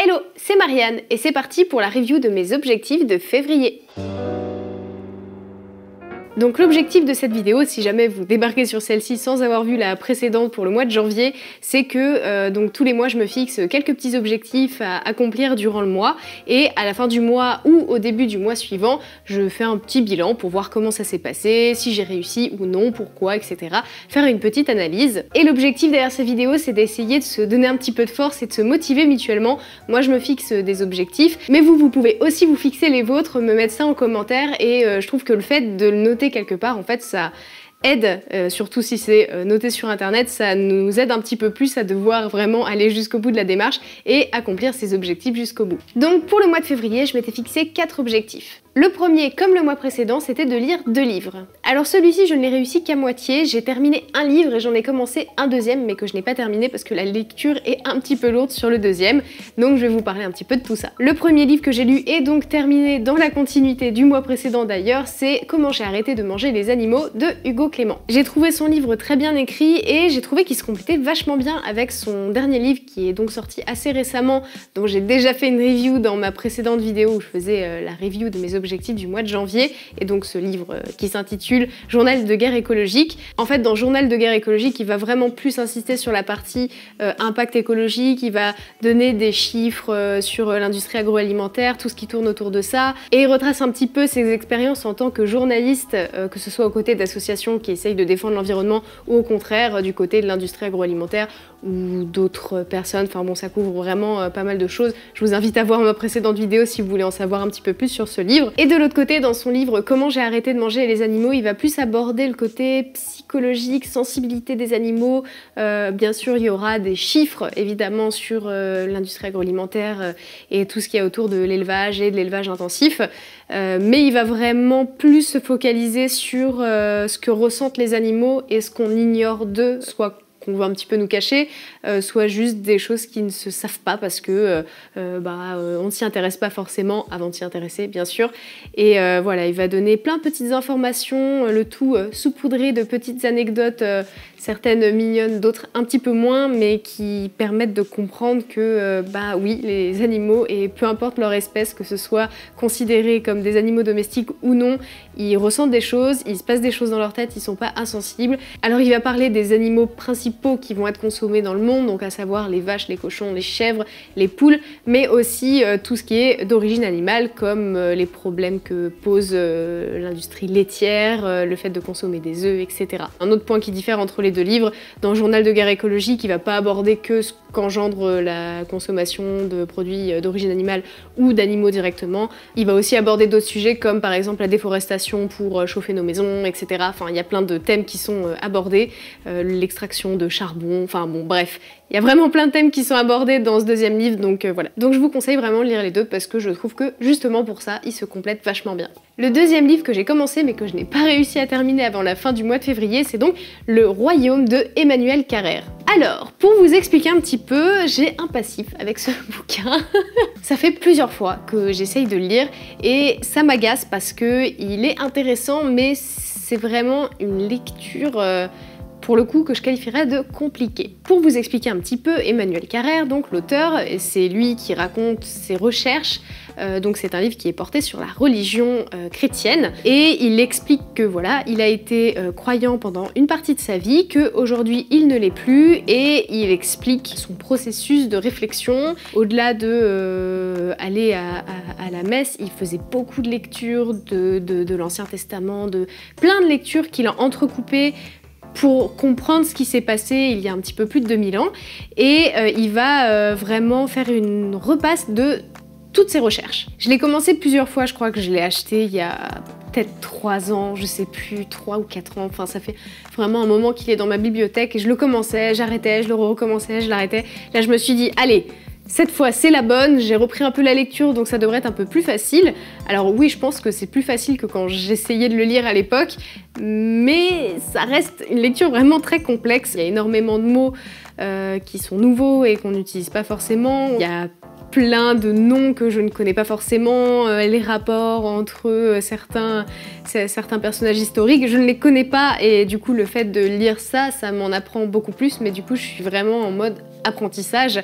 Hello, c'est Marianne et c'est parti pour la review de mes objectifs de février. Donc l'objectif de cette vidéo, si jamais vous débarquez sur celle-ci sans avoir vu la précédente pour le mois de janvier, c'est que donc tous les mois je me fixe quelques petits objectifs à accomplir durant le mois et à la fin du mois ou au début du mois suivant, je fais un petit bilan pour voir comment ça s'est passé, si j'ai réussi ou non, pourquoi, etc. Faire une petite analyse. Et l'objectif derrière cette vidéo, c'est d'essayer de se donner un petit peu de force et de se motiver mutuellement. Moi je me fixe des objectifs, mais vous pouvez aussi vous fixer les vôtres, me mettre ça en commentaire et je trouve que le fait de le noter quelque part, en fait, ça aide, surtout si c'est noté sur internet, ça nous aide un petit peu plus à devoir vraiment aller jusqu'au bout de la démarche et accomplir ses objectifs jusqu'au bout. Donc pour le mois de février, je m'étais fixé 4 objectifs. Le premier, comme le mois précédent, c'était de lire 2 livres. Alors celui-ci, je ne l'ai réussi qu'à moitié, j'ai terminé un livre et j'en ai commencé un deuxième, mais que je n'ai pas terminé parce que la lecture est un petit peu lourde sur le deuxième, donc je vais vous parler un petit peu de tout ça. Le premier livre que j'ai lu et donc terminé dans la continuité du mois précédent d'ailleurs, c'est Comment j'ai arrêté de manger les animaux de Hugo Clément. J'ai trouvé son livre très bien écrit et j'ai trouvé qu'il se complétait vachement bien avec son dernier livre qui est donc sorti assez récemment, dont j'ai déjà fait une review dans ma précédente vidéo où je faisais la review de mes objectifs du mois de janvier, et donc ce livre qui s'intitule Journal de guerre écologique. En fait, dans Journal de guerre écologique, il va vraiment plus insister sur la partie impact écologique, il va donner des chiffres sur l'industrie agroalimentaire, tout ce qui tourne autour de ça, et il retrace un petit peu ses expériences en tant que journaliste, que ce soit aux côtés d'associations qui essayent de défendre l'environnement ou au contraire du côté de l'industrie agroalimentaire ou d'autres personnes. Enfin bon, ça couvre vraiment pas mal de choses. Je vous invite à voir ma précédente vidéo si vous voulez en savoir un petit peu plus sur ce livre. Et de l'autre côté, dans son livre Comment j'ai arrêté de manger les animaux, il va plus aborder le côté psychologique, sensibilité des animaux. Bien sûr, il y aura des chiffres évidemment sur l'industrie agroalimentaire et tout ce qu'il y a autour de l'élevage et de l'élevage intensif. Mais il va vraiment plus se focaliser sur ce que ressentent les animaux et ce qu'on ignore d'eux, soit qu'on veut un petit peu nous cacher, soit juste des choses qui ne se savent pas parce que on ne s'y intéresse pas forcément avant de s'y intéresser, bien sûr. Et voilà, il va donner plein de petites informations, le tout saupoudré de petites anecdotes, certaines mignonnes, d'autres un petit peu moins, mais qui permettent de comprendre que oui, les animaux, et peu importe leur espèce, que ce soit considéré comme des animaux domestiques ou non, ils ressentent des choses, il se passe des choses dans leur tête, ils sont pas insensibles. Alors il va parler des animaux principaux qui vont être consommés dans le monde, donc à savoir les vaches, les cochons, les chèvres, les poules, mais aussi tout ce qui est d'origine animale, comme les problèmes que pose l'industrie laitière, le fait de consommer des œufs, etc. Un autre point qui diffère entre les deux livres, dans le Journal de guerre écologique, il va pas aborder que ce qu'engendre la consommation de produits d'origine animale ou d'animaux directement. Il va aussi aborder d'autres sujets comme par exemple la déforestation pour chauffer nos maisons, etc. Enfin, il y a plein de thèmes qui sont abordés, l'extraction de charbon, enfin bon bref, il y a vraiment plein de thèmes qui sont abordés dans ce deuxième livre, donc voilà. Donc je vous conseille vraiment de lire les deux parce que je trouve que justement pour ça, ils se complètent vachement bien. Le deuxième livre que j'ai commencé mais que je n'ai pas réussi à terminer avant la fin du mois de février, c'est donc Le Royaume de Emmanuel Carrère. Alors, pour vous expliquer un petit peu, j'ai un passif avec ce bouquin. Ça fait plusieurs fois que j'essaye de le lire et ça m'agace parce que il est intéressant mais c'est vraiment une lecture pour le coup que je qualifierais de compliqué. Pour vous expliquer un petit peu, Emmanuel Carrère, donc l'auteur, c'est lui qui raconte ses recherches, donc c'est un livre qui est porté sur la religion chrétienne, et il explique que voilà, il a été croyant pendant une partie de sa vie, qu'aujourd'hui il ne l'est plus, et il explique son processus de réflexion. Au-delà de aller à la messe, il faisait beaucoup de lectures de l'Ancien Testament, de plein de lectures qu'il a entrecoupées pour comprendre ce qui s'est passé il y a un petit peu plus de 2000 ans, et il va vraiment faire une repasse de toutes ses recherches. Je l'ai commencé plusieurs fois, je crois que je l'ai acheté il y a peut-être 3 ans, je sais plus, 3 ou 4 ans, enfin ça fait vraiment un moment qu'il est dans ma bibliothèque et je le commençais, j'arrêtais, je le recommençais, je l'arrêtais. Là je me suis dit, allez, cette fois c'est la bonne, j'ai repris un peu la lecture donc ça devrait être un peu plus facile. Alors oui, je pense que c'est plus facile que quand j'essayais de le lire à l'époque, mais ça reste une lecture vraiment très complexe. Il y a énormément de mots qui sont nouveaux et qu'on n'utilise pas forcément. Il y a plein de noms que je ne connais pas forcément, les rapports entre certains personnages historiques, je ne les connais pas et du coup le fait de lire ça, ça m'en apprend beaucoup plus, mais du coup je suis vraiment en mode apprentissage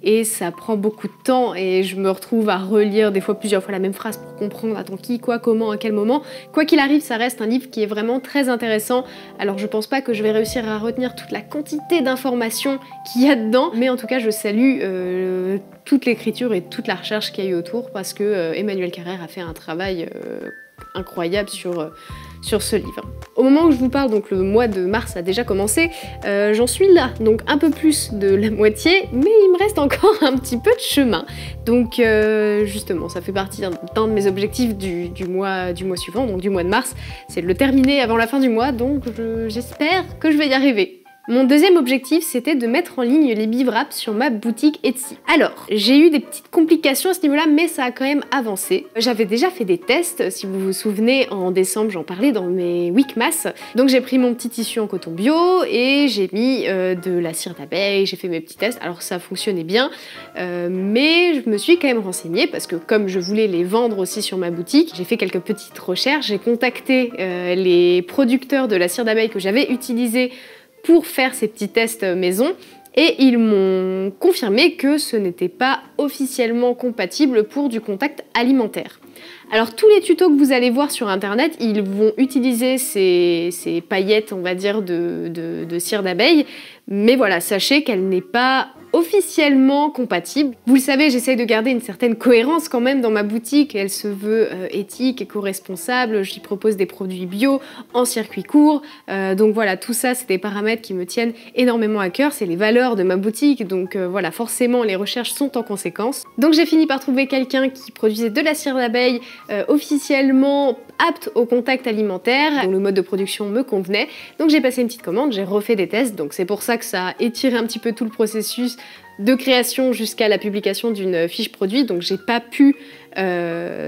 et ça prend beaucoup de temps et je me retrouve à relire des fois plusieurs fois la même phrase pour comprendre attends qui, quoi, comment, à quel moment. Quoi qu'il arrive, ça reste un livre qui est vraiment très intéressant. Alors je pense pas que je vais réussir à retenir toute la quantité d'informations qu'il y a dedans, mais en tout cas je salue toute l'écriture et toute la recherche qu'il y a eu autour parce que Emmanuel Carrère a fait un travail incroyable sur ce livre. Au moment où je vous parle, donc le mois de mars a déjà commencé, j'en suis là, donc un peu plus de la moitié, mais il me reste encore un petit peu de chemin. Donc justement, ça fait partie d'un de mes objectifs du mois suivant, donc du mois de mars, c'est de le terminer avant la fin du mois, donc j'espère que je vais y arriver. Mon deuxième objectif, c'était de mettre en ligne les bivraps sur ma boutique Etsy. Alors, j'ai eu des petites complications à ce niveau-là, mais ça a quand même avancé. J'avais déjà fait des tests, si vous vous souvenez, en décembre, j'en parlais dans mes Weekmas. Donc j'ai pris mon petit tissu en coton bio et j'ai mis de la cire d'abeille, j'ai fait mes petits tests. Alors ça fonctionnait bien, mais je me suis quand même renseignée parce que comme je voulais les vendre aussi sur ma boutique, j'ai fait quelques petites recherches, j'ai contacté les producteurs de la cire d'abeille que j'avais utilisée pour faire ces petits tests maison et ils m'ont confirmé que ce n'était pas officiellement compatible pour du contact alimentaire. Alors tous les tutos que vous allez voir sur internet, ils vont utiliser ces paillettes, on va dire, de cire d'abeille, mais voilà, sachez qu'elle n'est pas officiellement compatible. Vous le savez, j'essaye de garder une certaine cohérence quand même dans ma boutique, elle se veut éthique, éco-responsable, j'y propose des produits bio, en circuit court, donc voilà, tout ça c'est des paramètres qui me tiennent énormément à cœur, c'est les valeurs de ma boutique, donc voilà, forcément les recherches sont en conséquence. Donc j'ai fini par trouver quelqu'un qui produisait de la cire d'abeille officiellement apte au contact alimentaire, dont le mode de production me convenait, donc j'ai passé une petite commande, j'ai refait des tests, donc c'est pour ça que ça a étiré un petit peu tout le processus de création jusqu'à la publication d'une fiche produit, donc j'ai pas pu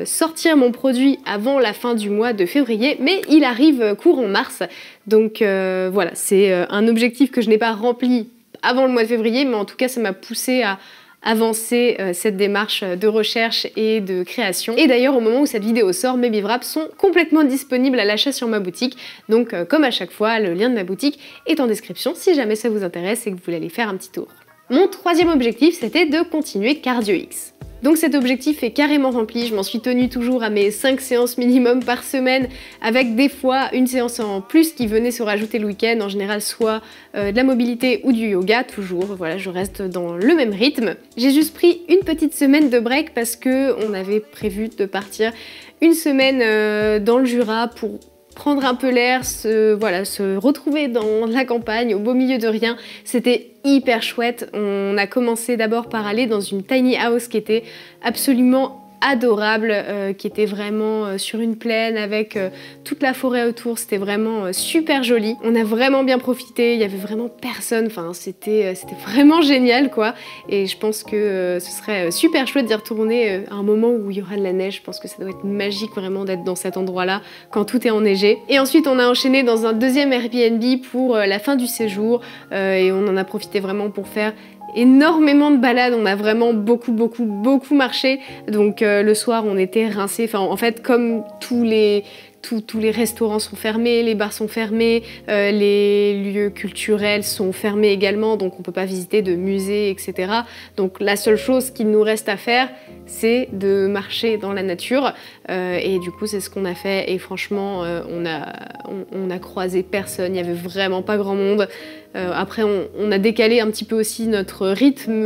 sortir mon produit avant la fin du mois de février, mais il arrive courant mars, donc voilà, c'est un objectif que je n'ai pas rempli avant le mois de février, mais en tout cas ça m'a poussé à avancer cette démarche de recherche et de création. Et d'ailleurs, au moment où cette vidéo sort, mes bivraps sont complètement disponibles à l'achat sur ma boutique. Donc, comme à chaque fois, le lien de ma boutique est en description si jamais ça vous intéresse et que vous voulez aller faire un petit tour. Mon troisième objectif, c'était de continuer Cardio X. Donc cet objectif est carrément rempli, je m'en suis tenue toujours à mes 5 séances minimum par semaine, avec des fois une séance en plus qui venait se rajouter le week-end, en général soit de la mobilité ou du yoga, toujours, voilà, je reste dans le même rythme. J'ai juste pris une petite semaine de break parce que on avait prévu de partir une semaine dans le Jura pour prendre un peu l'air, se retrouver dans la campagne, au beau milieu de rien. C'était hyper chouette. On a commencé d'abord par aller dans une tiny house qui était absolument adorable, qui était vraiment sur une plaine avec toute la forêt autour, c'était vraiment super joli. On a vraiment bien profité, il y avait vraiment personne, enfin c'était vraiment génial quoi, et je pense que ce serait super chouette d'y retourner à un moment où il y aura de la neige. Je pense que ça doit être magique vraiment d'être dans cet endroit-là quand tout est enneigé. Et ensuite on a enchaîné dans un deuxième Airbnb pour la fin du séjour, et on en a profité vraiment pour faire énormément de balades, on a vraiment beaucoup marché, donc le soir on était rincés, enfin en fait comme tous les restaurants sont fermés, les bars sont fermés, les lieux culturels sont fermés également, donc on peut pas visiter de musées, etc. Donc la seule chose qu'il nous reste à faire, c'est de marcher dans la nature, et du coup c'est ce qu'on a fait, et franchement on a croisé personne, il y avait vraiment pas grand monde. Après on a décalé un petit peu aussi notre rythme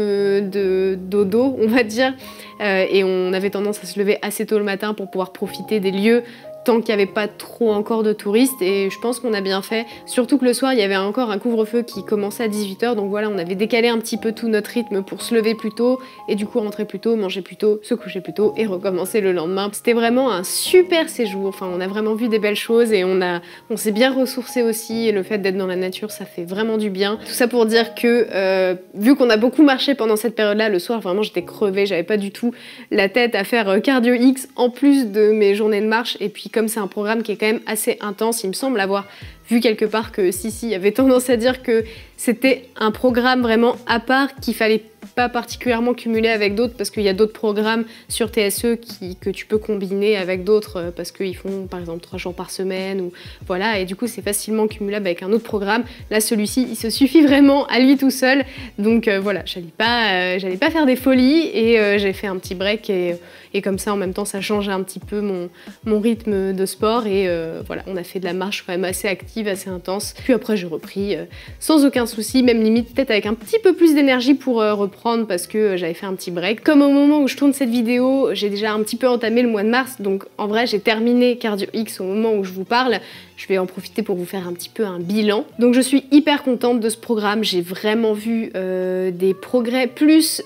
de dodo, on va dire, et on avait tendance à se lever assez tôt le matin pour pouvoir profiter des lieux tant qu'il n'y avait pas trop encore de touristes, et je pense qu'on a bien fait, surtout que le soir il y avait encore un couvre-feu qui commençait à 18 h, donc voilà, on avait décalé un petit peu tout notre rythme pour se lever plus tôt, et du coup rentrer plus tôt, manger plus tôt, se coucher plus tôt, et recommencer le lendemain. C'était vraiment un super séjour, enfin on a vraiment vu des belles choses, et on s'est bien ressourcé aussi, et le fait d'être dans la nature ça fait vraiment du bien. Tout ça pour dire que, vu qu'on a beaucoup marché pendant cette période-là, le soir vraiment j'étais crevée, j'avais pas du tout la tête à faire Cardio X en plus de mes journées de marche, et puis comme c'est un programme qui est quand même assez intense, il me semble avoir vu quelque part que Sissi avait tendance à dire que C'était un programme vraiment à part qu'il fallait pas particulièrement cumuler avec d'autres parce qu'il y a d'autres programmes sur TSE que tu peux combiner avec d'autres parce qu'ils font par exemple 3 jours par semaine ou voilà, et du coup c'est facilement cumulable avec un autre programme. Là celui-ci il se suffit vraiment à lui tout seul, donc voilà, j'allais pas faire des folies et j'ai fait un petit break et comme ça en même temps ça change un petit peu mon rythme de sport et voilà, on a fait de la marche quand même assez active, assez intense, puis après j'ai repris sans aucun souci, même limite peut-être avec un petit peu plus d'énergie pour reprendre parce que j'avais fait un petit break. Comme au moment où je tourne cette vidéo, j'ai déjà un petit peu entamé le mois de mars, donc en vrai j'ai terminé Cardio X au moment où je vous parle. Je vais en profiter pour vous faire un petit peu un bilan. Donc je suis hyper contente de ce programme, j'ai vraiment vu des progrès plus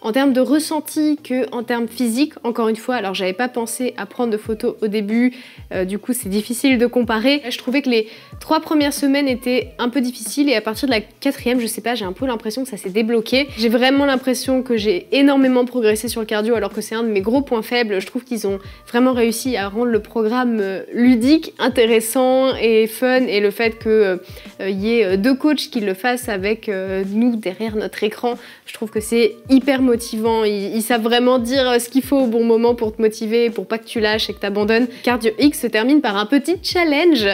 en termes de ressenti qu'en termes physiques, encore une fois. Alors j'avais pas pensé à prendre de photos au début, du coup c'est difficile de comparer. Je trouvais que les 3 premières semaines étaient un peu difficiles et à partir de la 4e, je sais pas, j'ai un peu l'impression que ça s'est débloqué. J'ai vraiment l'impression que j'ai énormément progressé sur le cardio alors que c'est un de mes gros points faibles. Je trouve qu'ils ont vraiment réussi à rendre le programme ludique, intéressant et fun, et le fait qu'il y ait 2 coachs qui le fassent avec nous derrière notre écran, je trouve que c'est hyper motivant. Ils savent vraiment dire ce qu'il faut au bon moment pour te motiver, pour pas que tu lâches et que tu abandonnes. Cardio X se termine par un petit challenge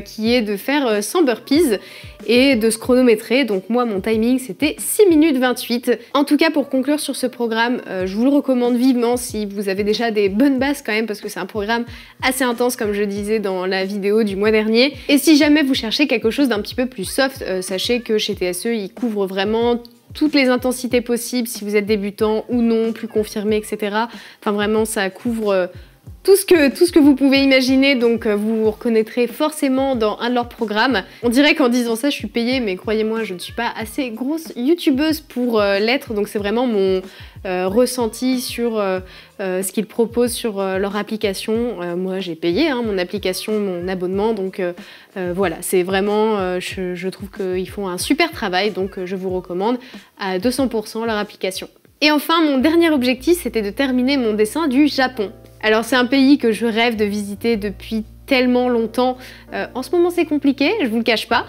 qui est de faire 100 burpees et de se chronométrer. Donc moi mon timing c'était 6 minutes 28. En tout cas pour conclure sur ce programme, je vous le recommande vivement si vous avez déjà des bonnes bases quand même, parce que c'est un programme assez intense comme je disais dans la vidéo du mois dernier. Et si jamais vous cherchez quelque chose d'un petit peu plus soft, sachez que chez TSE ils couvrent vraiment toutes les intensités possibles, si vous êtes débutant ou non, plus confirmé, etc. Enfin vraiment ça couvre tout ce que vous pouvez imaginer, donc vous vous reconnaîtrez forcément dans un de leurs programmes. On dirait qu'en disant ça je suis payée, mais croyez-moi je ne suis pas assez grosse youtubeuse pour l'être, donc c'est vraiment mon ressenti sur ce qu'ils proposent sur leur application. Moi j'ai payé mon application, mon abonnement, donc voilà, c'est vraiment, je trouve qu'ils font un super travail, donc je vous recommande à 200% leur application. Et enfin, mon dernier objectif, c'était de terminer mon dessin du Japon. Alors c'est un pays que je rêve de visiter depuis tellement longtemps. En ce moment c'est compliqué, je vous le cache pas.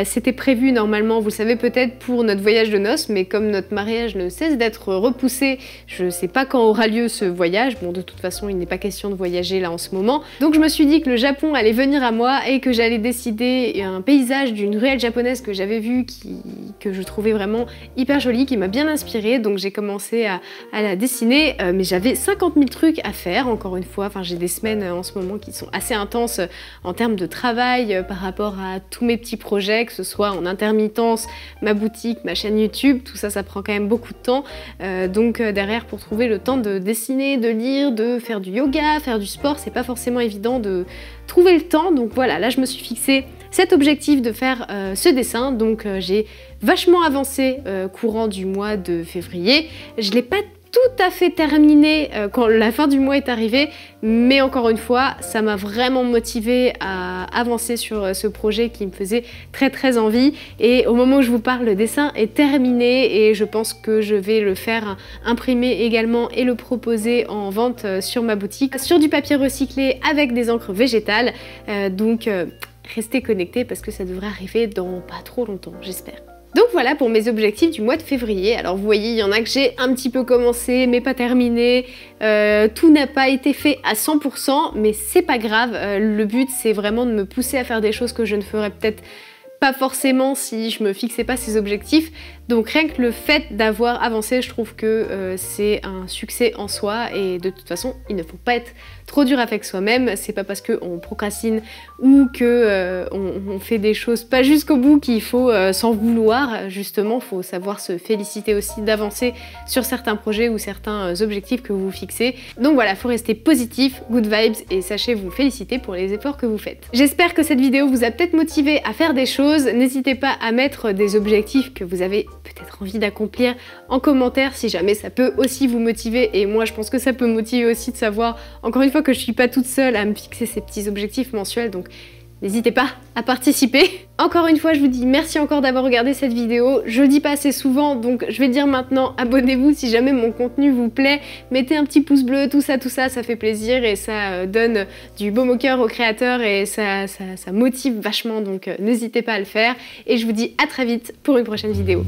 C'était prévu normalement, vous le savez peut-être, pour notre voyage de noces, mais comme notre mariage ne cesse d'être repoussé, je sais pas quand aura lieu ce voyage. Bon, de toute façon il n'est pas question de voyager là en ce moment. Donc je me suis dit que le Japon allait venir à moi et que j'allais décider un paysage d'une ruelle japonaise que j'avais vu, que je trouvais vraiment hyper joli, qui m'a bien inspirée. Donc j'ai commencé à la dessiner, mais j'avais 50 000 trucs à faire, encore une fois. Enfin j'ai des semaines en ce moment qui sont assez intense en termes de travail par rapport à tous mes petits projets, que ce soit en intermittence, ma boutique, ma chaîne YouTube, tout ça, ça prend quand même beaucoup de temps. Donc derrière, pour trouver le temps de dessiner, de lire, de faire du yoga, faire du sport, c'est pas forcément évident de trouver le temps. Donc voilà, là je me suis fixé cet objectif de faire ce dessin, donc j'ai vachement avancé courant du mois de février. Je l'ai pas tout à fait terminé quand la fin du mois est arrivée, mais encore une fois ça m'a vraiment motivée à avancer sur ce projet qui me faisait très envie, et au moment où je vous parle le dessin est terminé et je pense que je vais le faire imprimer également et le proposer en vente sur ma boutique sur du papier recyclé avec des encres végétales, donc restez connectés parce que ça devrait arriver dans pas trop longtemps, j'espère. Donc voilà pour mes objectifs du mois de février. Alors vous voyez, il y en a que j'ai un petit peu commencé mais pas terminé. Tout n'a pas été fait à 100%, mais c'est pas grave. Le but c'est vraiment de me pousser à faire des choses que je ne ferais peut-être pas forcément si je me fixais pas ces objectifs. Donc rien que le fait d'avoir avancé, je trouve que c'est un succès en soi, et de toute façon il ne faut pas être trop dur avec soi-même. C'est pas parce qu'on procrastine ou que on fait des choses pas jusqu'au bout qu'il faut s'en vouloir. Justement, faut savoir se féliciter aussi d'avancer sur certains projets ou certains objectifs que vous vous fixez. Donc voilà, faut rester positif, good vibes, et sachez vous féliciter pour les efforts que vous faites. J'espère que cette vidéo vous a peut-être motivé à faire des choses. N'hésitez pas à mettre des objectifs que vous avez peut-être envie d'accomplir en commentaire si jamais ça peut aussi vous motiver, et moi je pense que ça peut me motiver aussi de savoir, encore une fois, que je suis pas toute seule à me fixer ces petits objectifs mensuels. Donc n'hésitez pas à participer. Encore une fois, je vous dis merci encore d'avoir regardé cette vidéo. Je le dis pas assez souvent, donc je vais dire maintenant, abonnez-vous si jamais mon contenu vous plaît. Mettez un petit pouce bleu, tout ça, ça fait plaisir et ça donne du baume au cœur aux créateurs et ça motive vachement, donc n'hésitez pas à le faire. Et je vous dis à très vite pour une prochaine vidéo.